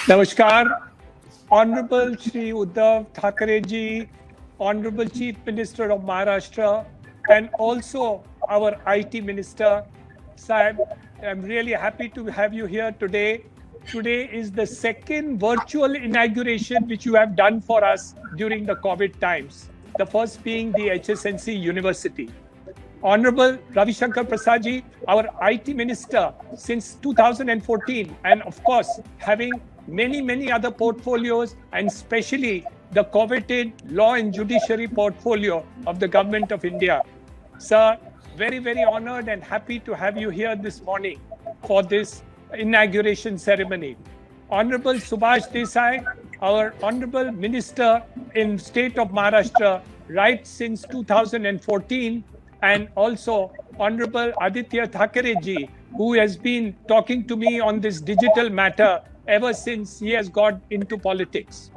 Namaskar, Honorable Shri Uddhav Thackeray ji, Honorable Chief Minister of Maharashtra, and also our IT Minister, Saib. I'm really happy to have you here today. Today is the second virtual inauguration which you have done for us during the COVID times. The first being the HSNC University. Honorable Ravi Shankar Prasad ji, our IT Minister since 2014, and of course, having many other portfolios, and especially the coveted law and judiciary portfolio of the Government of India. Sir, very honored and happy to have you here this morning for this inauguration ceremony. Honorable Subhash Desai, our Honorable Minister in State of Maharashtra, right since 2014, and also Honorable Aditya Thackeray ji, who has been talking to me on this digital matter ever since he has got into politics.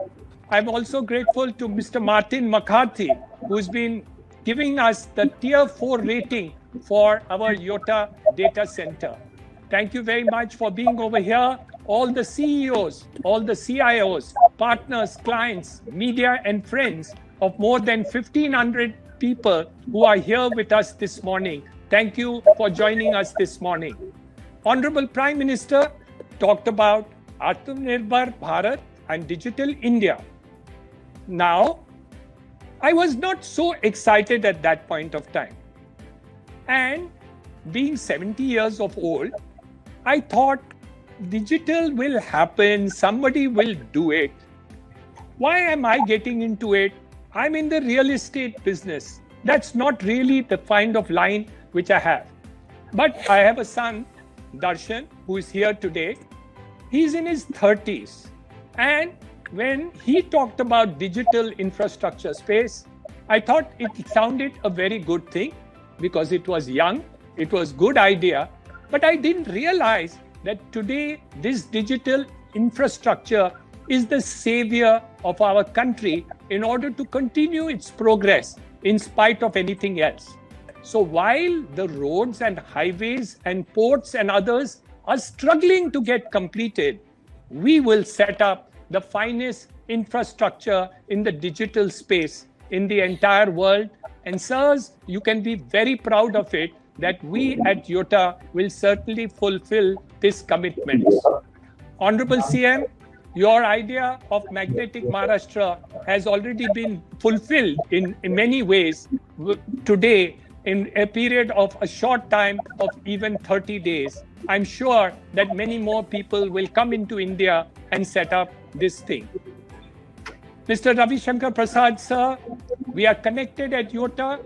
I'm also grateful to Mr. Martin McCarthy, who's been giving us the Tier 4 rating for our Yotta data center. Thank you very much for being over here. All the CEOs, all the CIOs, partners, clients, media and friends of more than 1,500 people who are here with us this morning. Thank you for joining us this morning. Honorable Prime Minister talked about Atmanirbhar Bharat and Digital India. Now, I was not so excited at that point of time. And being 70 years of old, I thought digital will happen, somebody will do it. Why am I getting into it? I'm in the real estate business. That's not really the kind of line which I have. But I have a son, Darshan, who is here today. He's in his 30s. And when he talked about digital infrastructure space, I thought it sounded a very good thing because it was young, it was good idea. But I didn't realize that today this digital infrastructure is the savior of our country in order to continue its progress in spite of anything else. So while the roads and highways and ports and others are struggling to get completed, we will set up the finest infrastructure in the digital space in the entire world. And sirs, you can be very proud of it that we at Yotta will certainly fulfill this commitment. Honorable CM, your idea of magnetic Maharashtra has already been fulfilled in many ways today in a period of a short time of even 30 days. I'm sure that many more people will come into India and set up this thing. Mr. Ravi Shankar Prasad, sir, we are connected at Yotta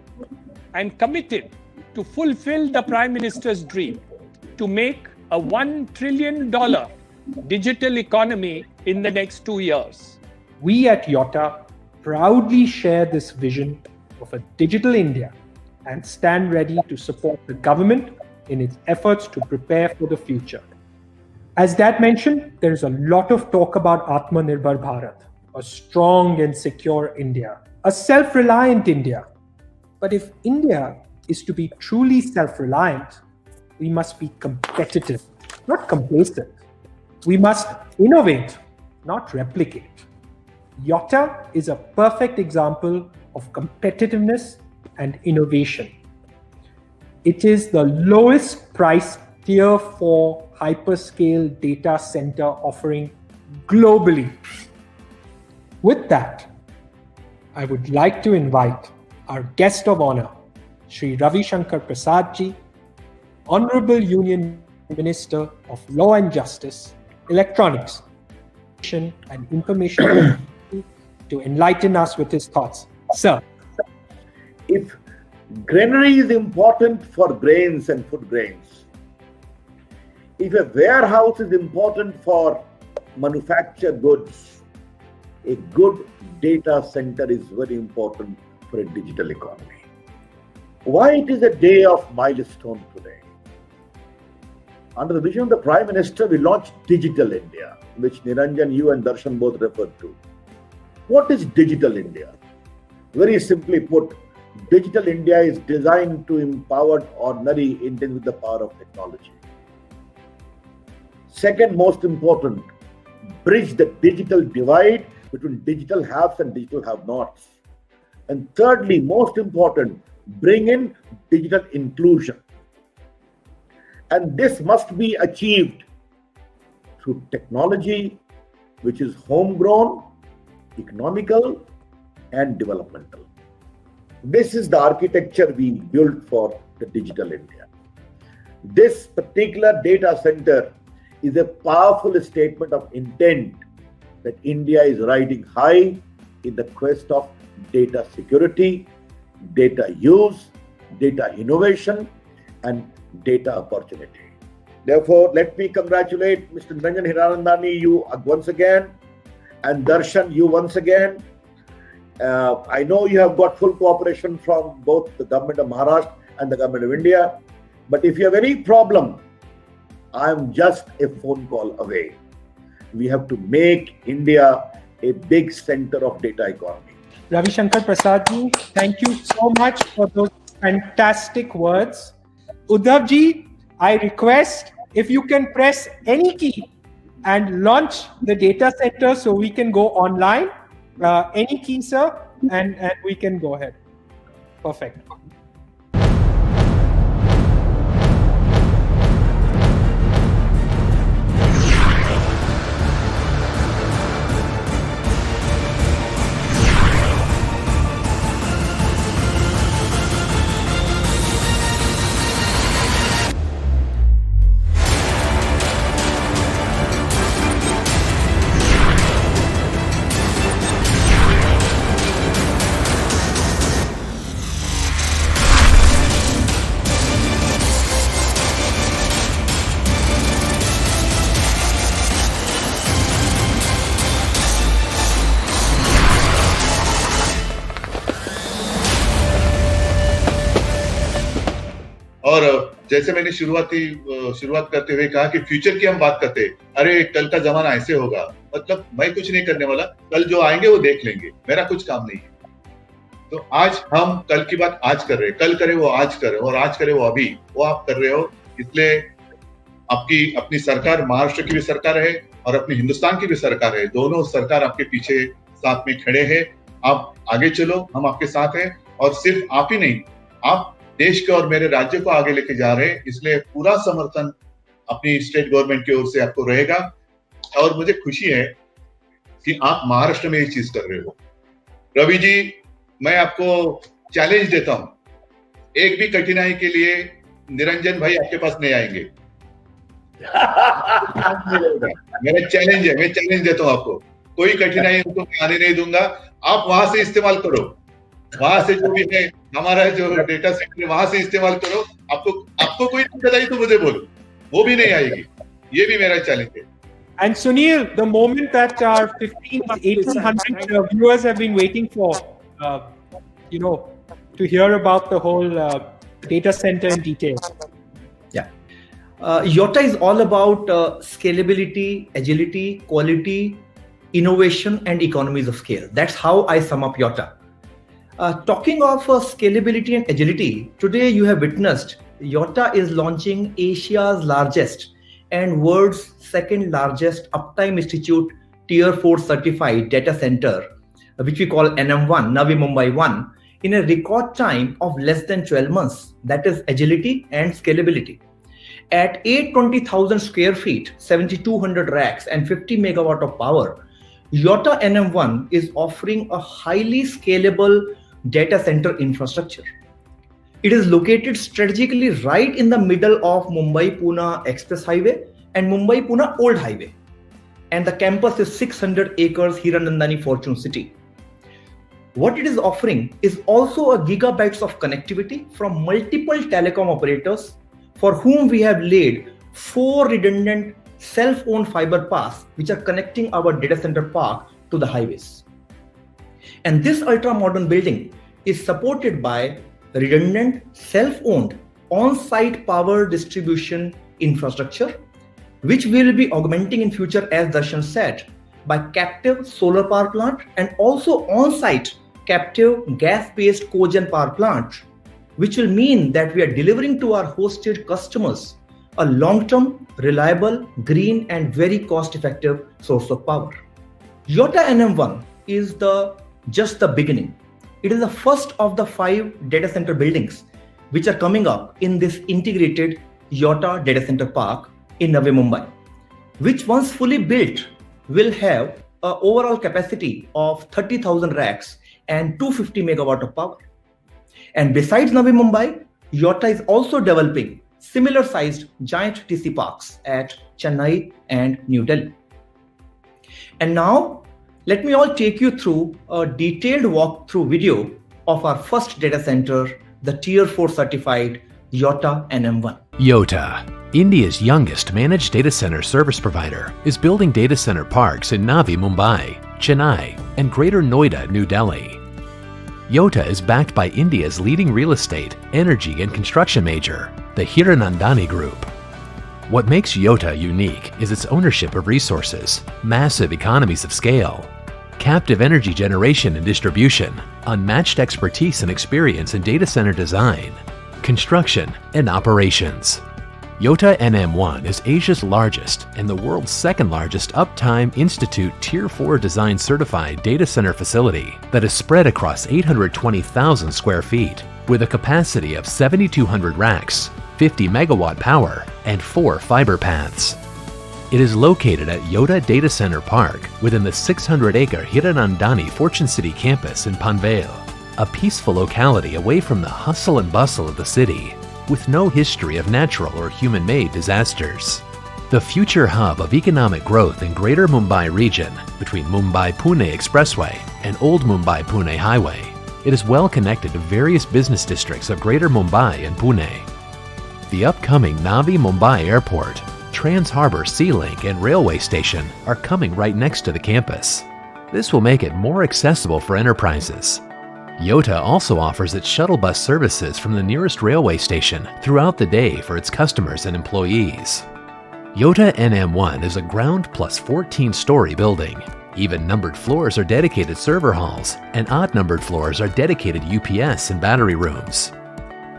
and committed to fulfill the Prime Minister's dream to make a $1 trillion digital economy in the next 2 years. We at Yotta proudly share this vision of a digital India and stand ready to support the government in its efforts to prepare for the future. As Dad mentioned, there is a lot of talk about Atmanirbhar Bharat, a strong and secure India, a self-reliant India. But if India is to be truly self-reliant, we must be competitive, not complacent. We must innovate, not replicate. Yotta is a perfect example of competitiveness and innovation. It is the lowest price Tier 4 hyperscale data center offering globally. With that, I would like to invite our guest of honor, Shri Ravi Shankar Prasad ji, Honorable Union Minister of Law and Justice, Electronics, and Information to enlighten us with his thoughts. Sir. If granary is important for grains and food grains, if a warehouse is important for manufactured goods, a good data center is very important for a digital economy. Why it is a day of milestone today? Under the vision of the Prime Minister, we launched Digital India, which Niranjan, you and Darshan both referred to. What is Digital India? Very simply put, Digital India is designed to empower ordinary Indians with the power of technology. Second most important, bridge the digital divide between digital haves and digital have-nots. And thirdly, most important, bring in digital inclusion. And this must be achieved through technology, which is homegrown, economical, and developmental. This is the architecture we built for the digital India. This particular data center is a powerful statement of intent that India is riding high in the quest of data security, data use, data innovation, and data opportunity. Therefore, let me congratulate Mr. Niranjan Hiranandani, you once again, and Darshan, you once again. I know you have got full cooperation from both the government of Maharashtra and the government of India. But if you have any problem, I am just a phone call away. We have to make India a big center of data economy. Ravi Shankar Prasad ji, thank you so much for those fantastic words. Uddhav ji, I request if you can press any key and launch the data center so we can go online. Any key, sir, and we can go ahead. Perfect. और जैसे मैंने शुरुआत करते हुए कहा कि future की हम बात करते हैं, अरे कल का जमाना ऐसे होगा, मतलब मैं कुछ नहीं करने वाला, कल जो आएंगे वो देख लेंगे, मेरा कुछ काम नहीं है। तो आज हम कल की बात आज कर रहे हैं, कल करे वो आज करे और आज करे वो अभी, वो आप कर रहे हो। इसलिए आपकी अपनी सरकार, महाराष्ट्र की भी सरकार है और अपनी हिंदुस्तान की भी सरकार है, दोनों सरकार आपके पीछे साथ में खड़े हैं। आप आगे चलो, हम आपके साथ हैं और सिर्फ आप ही नहीं, आप देश के और मेरे राज्य को आगे लेके जा रहे हैं, इसलिए पूरा समर्थन अपनी स्टेट गवर्नमेंट की ओर से आपको रहेगा। और मुझे खुशी है कि आप महाराष्ट्र में ये चीज कर रहे हो। रवि जी, मैं आपको चैलेंज देता हूं, एक भी कठिनाई के लिए निरंजन भाई आपके पास नहीं आएंगे। मेरा चैलेंज है, मैं चैलेंज देता हूं आपको, कोई कठिनाई उनको मैं आने नहीं दूंगा। आप वहां से इस्तेमाल करो, वहां से जो भी है हमारा जो डेटा सेंटर वहां से इस्तेमाल करो। आपको कोई दिक्कत आई तो मुझे बोलो, वो भी नहीं आएगी। ये भी मेरा चैलेंज है। And Sunil, the moment that our 1,800 viewers have been waiting for, to hear about the whole data center in detail. Yeah. Yotta is all about scalability, agility, quality, innovation, and economies of scale. That's how I sum up Yotta. Talking of scalability and agility, today you have witnessed Yotta is launching Asia's largest and world's second largest Uptime Institute Tier 4 certified data center, which we call NM1, Navi Mumbai 1, in a record time of less than 12 months. That is agility and scalability. At 820,000 square feet, 7,200 racks and 50 megawatt of power, Yotta NM1 is offering a highly scalable data center infrastructure. It is located strategically right in the middle of Mumbai-Pune Express Highway and Mumbai-Pune Old Highway. And the campus is 600 acres Hiranandani Fortune City. What it is offering is also a gigabytes of connectivity from multiple telecom operators for whom we have laid 4 redundant self-owned fiber paths which are connecting our data center park to the highways. And this ultra-modern building is supported by redundant, self-owned, on-site power distribution infrastructure, which we will be augmenting in future, as Darshan said, by captive solar power plant and also on-site captive gas-based cogen power plant, which will mean that we are delivering to our hosted customers a long-term, reliable, green and very cost-effective source of power. Yotta NM1 is just the beginning. It is the first of the 5 data center buildings which are coming up in this integrated Yotta data center park in Navi Mumbai, which once fully built will have an overall capacity of 30,000 racks and 250 megawatt of power. And besides Navi Mumbai, Yotta is also developing similar sized giant TC parks at Chennai and New Delhi. And now, let me all take you through a detailed walkthrough video of our first data center, the Tier 4 certified Yotta NM1. Yotta, India's youngest managed data center service provider, is building data center parks in Navi Mumbai, Chennai, and Greater Noida, New Delhi. Yotta is backed by India's leading real estate, energy, and construction major, the Hiranandani Group. What makes Yotta unique is its ownership of resources, massive economies of scale, captive energy generation and distribution, unmatched expertise and experience in data center design, construction, and operations. Yotta NM1 is Asia's largest and the world's second largest Uptime Institute Tier 4 design certified data center facility that is spread across 820,000 square feet with a capacity of 7,200 racks, 50 megawatt power, and 4 fiber paths. It is located at Yotta Data Center Park within the 600-acre Hiranandani Fortune City campus in Panvel, a peaceful locality away from the hustle and bustle of the city, with no history of natural or human-made disasters. The future hub of economic growth in Greater Mumbai region between Mumbai-Pune Expressway and Old Mumbai-Pune Highway, it is well connected to various business districts of Greater Mumbai and Pune. The upcoming Navi Mumbai Airport, Trans Harbour Sea Link and railway station are coming right next to the campus. This will make it more accessible for enterprises. Yotta also offers its shuttle bus services from the nearest railway station throughout the day for its customers and employees. Yotta NM1 is a ground plus 14-story building. Even numbered floors are dedicated server halls, and odd-numbered floors are dedicated UPS and battery rooms.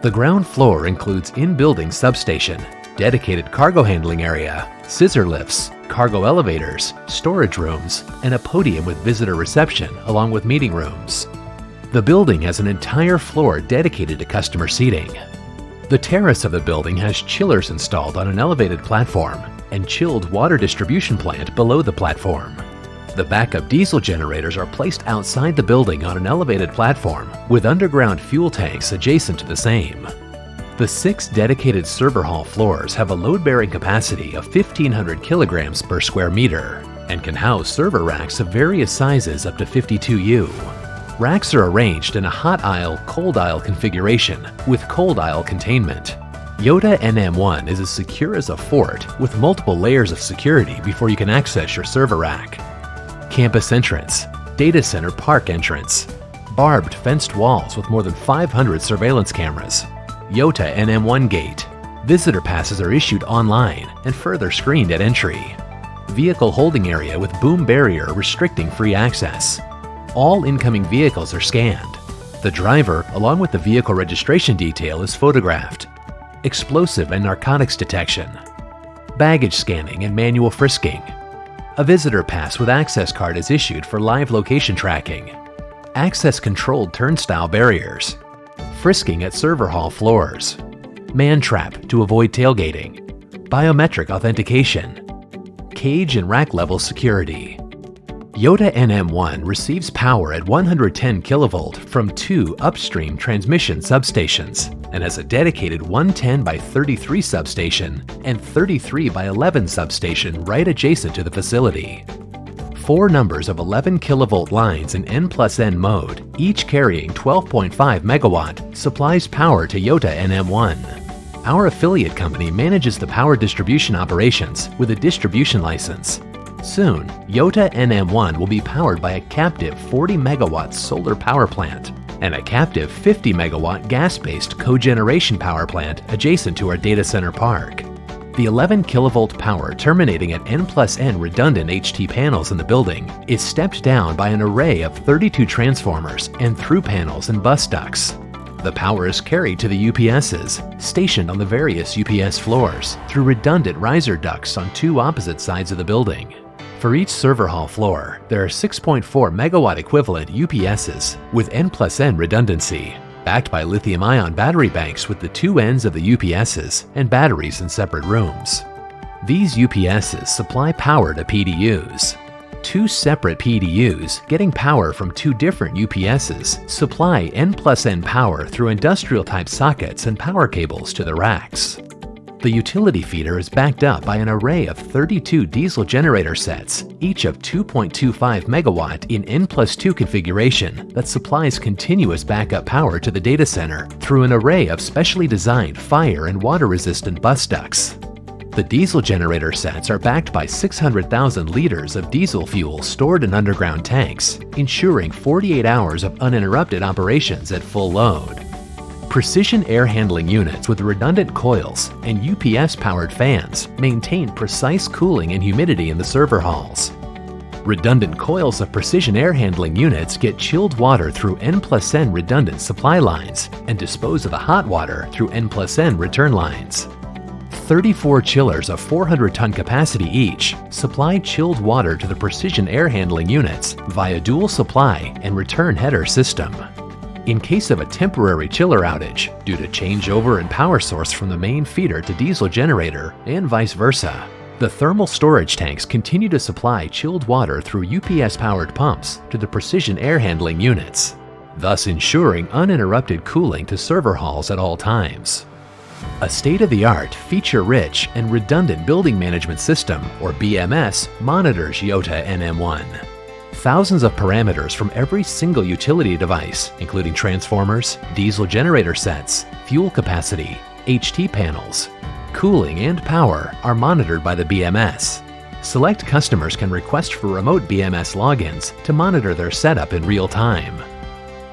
The ground floor includes in-building substation, dedicated cargo handling area, scissor lifts, cargo elevators, storage rooms, and a podium with visitor reception along with meeting rooms. The building has an entire floor dedicated to customer seating. The terrace of the building has chillers installed on an elevated platform and chilled water distribution plant below the platform. The backup diesel generators are placed outside the building on an elevated platform with underground fuel tanks adjacent to the same. The 6 dedicated server hall floors have a load-bearing capacity of 1,500 kilograms per square meter and can house server racks of various sizes up to 52U. Racks are arranged in a hot aisle, cold aisle configuration with cold aisle containment. Yotta NM1 is as secure as a fort with multiple layers of security before you can access your server rack. Campus entrance, data center park entrance, barbed fenced walls with more than 500 surveillance cameras, Yotta NM1 gate. Visitor passes are issued online and further screened at entry. Vehicle holding area with boom barrier restricting free access. All incoming vehicles are scanned. The driver, along with the vehicle registration detail, is photographed. Explosive and narcotics detection. Baggage scanning and manual frisking. A visitor pass with access card is issued for live location tracking. Access-controlled turnstile barriers. Frisking at server hall floors. Man trap to avoid tailgating. Biometric authentication. Cage and rack level security. Yotta NM1 receives power at 110 kilovolt from 2 upstream transmission substations and has a dedicated 110 by 33 substation and 33 by 11 substation right adjacent to the facility. 4 numbers of 11 kilovolt lines in N+N mode, each carrying 12.5 megawatt, supplies power to Yotta NM1. Our affiliate company manages the power distribution operations with a distribution license. Soon, Yotta NM1 will be powered by a captive 40 megawatt solar power plant and a captive 50 megawatt gas-based cogeneration power plant adjacent to our data center park. The 11 kilovolt power terminating at N+N redundant HT panels in the building is stepped down by an array of 32 transformers and through panels and bus ducts. The power is carried to the UPSs, stationed on the various UPS floors, through redundant riser ducts on two opposite sides of the building. For each server hall floor, there are 6.4 megawatt equivalent UPSs with N+N redundancy, backed by lithium-ion battery banks with the two ends of the UPSs and batteries in separate rooms. These UPSs supply power to PDUs. Two separate PDUs getting power from two different UPSs supply N+N power through industrial-type sockets and power cables to the racks. The utility feeder is backed up by an array of 32 diesel generator sets, each of 2.25 megawatt in N+2 configuration that supplies continuous backup power to the data center through an array of specially designed fire and water-resistant bus ducts. The diesel generator sets are backed by 600,000 liters of diesel fuel stored in underground tanks, ensuring 48 hours of uninterrupted operations at full load. Precision air handling units with redundant coils and UPS-powered fans maintain precise cooling and humidity in the server halls. Redundant coils of precision air handling units get chilled water through N+N redundant supply lines and dispose of the hot water through N+N return lines. 34 chillers of 400-ton capacity each supply chilled water to the precision air handling units via dual supply and return header system. In case of a temporary chiller outage due to changeover in power source from the main feeder to diesel generator and vice versa, the thermal storage tanks continue to supply chilled water through UPS-powered pumps to the precision air handling units, thus ensuring uninterrupted cooling to server halls at all times. A state-of-the-art, feature-rich, and redundant building management system, or BMS, monitors Yota NM1. Thousands of parameters from every single utility device, including transformers, diesel generator sets, fuel capacity, HT panels, cooling, and power, are monitored by the BMS. Select customers can request for remote BMS logins to monitor their setup in real time.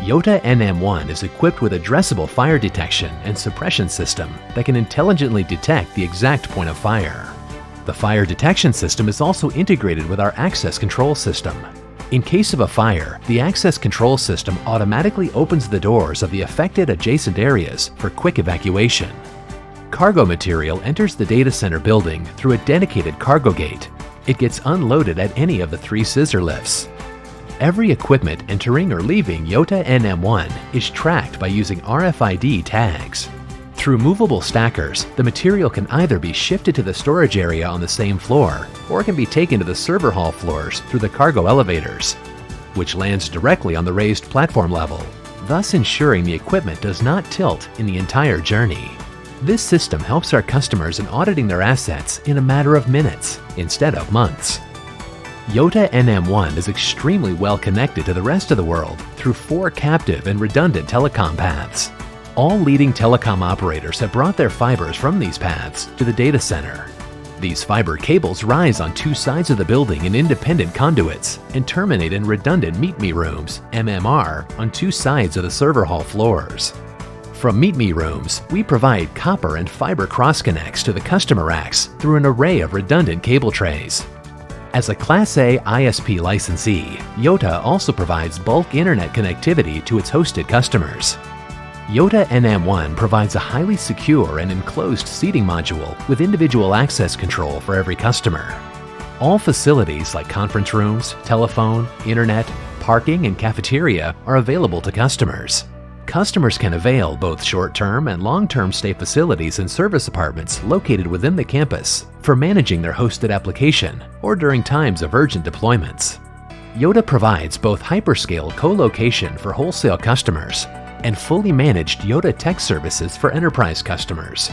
Yota NM1 is equipped with addressable fire detection and suppression system that can intelligently detect the exact point of fire. The fire detection system is also integrated with our access control system. In case of a fire, the access control system automatically opens the doors of the affected adjacent areas for quick evacuation. Cargo material enters the data center building through a dedicated cargo gate. It gets unloaded at any of the 3 scissor lifts. Every equipment entering or leaving Yota NM1 is tracked by using RFID tags. Through movable stackers, the material can either be shifted to the storage area on the same floor, or it can be taken to the server hall floors through the cargo elevators, which lands directly on the raised platform level, thus ensuring the equipment does not tilt in the entire journey. This system helps our customers in auditing their assets in a matter of minutes instead of months. Yota NM1 is extremely well connected to the rest of the world through 4 captive and redundant telecom paths. All leading telecom operators have brought their fibers from these paths to the data center. These fiber cables rise on 2 sides of the building in independent conduits and terminate in redundant meet-me rooms, MMR, on 2 sides of the server hall floors. From meet-me rooms, we provide copper and fiber cross-connects to the customer racks through an array of redundant cable trays. As a Class A ISP licensee, Yota also provides bulk internet connectivity to its hosted customers. Yota NM1 provides a highly secure and enclosed seating module with individual access control for every customer. All facilities like conference rooms, telephone, internet, parking, and cafeteria are available to customers. Customers can avail both short-term and long-term stay facilities and service apartments located within the campus for managing their hosted application or during times of urgent deployments. Yota provides both hyperscale co-location for wholesale customers and fully managed Yota Tech services for enterprise customers.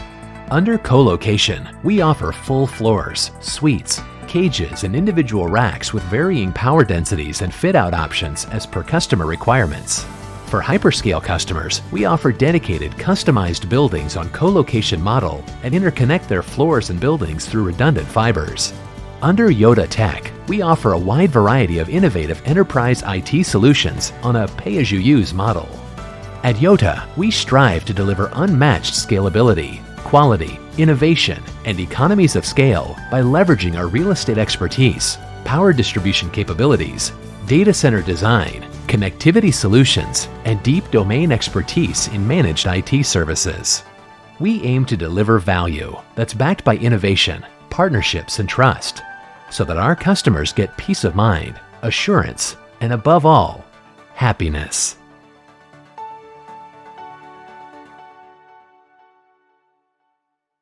Under co-location, we offer full floors, suites, cages, and individual racks with varying power densities and fit-out options as per customer requirements. For hyperscale customers, we offer dedicated, customized buildings on co-location model and interconnect their floors and buildings through redundant fibers. Under Yota Tech, we offer a wide variety of innovative enterprise IT solutions on a pay-as-you-use model. At Yota, we strive to deliver unmatched scalability, quality, innovation, and economies of scale by leveraging our real estate expertise, power distribution capabilities, data center design, connectivity solutions, and deep domain expertise in managed IT services. We aim to deliver value that's backed by innovation, partnerships, and trust, so that our customers get peace of mind, assurance, and above all, happiness.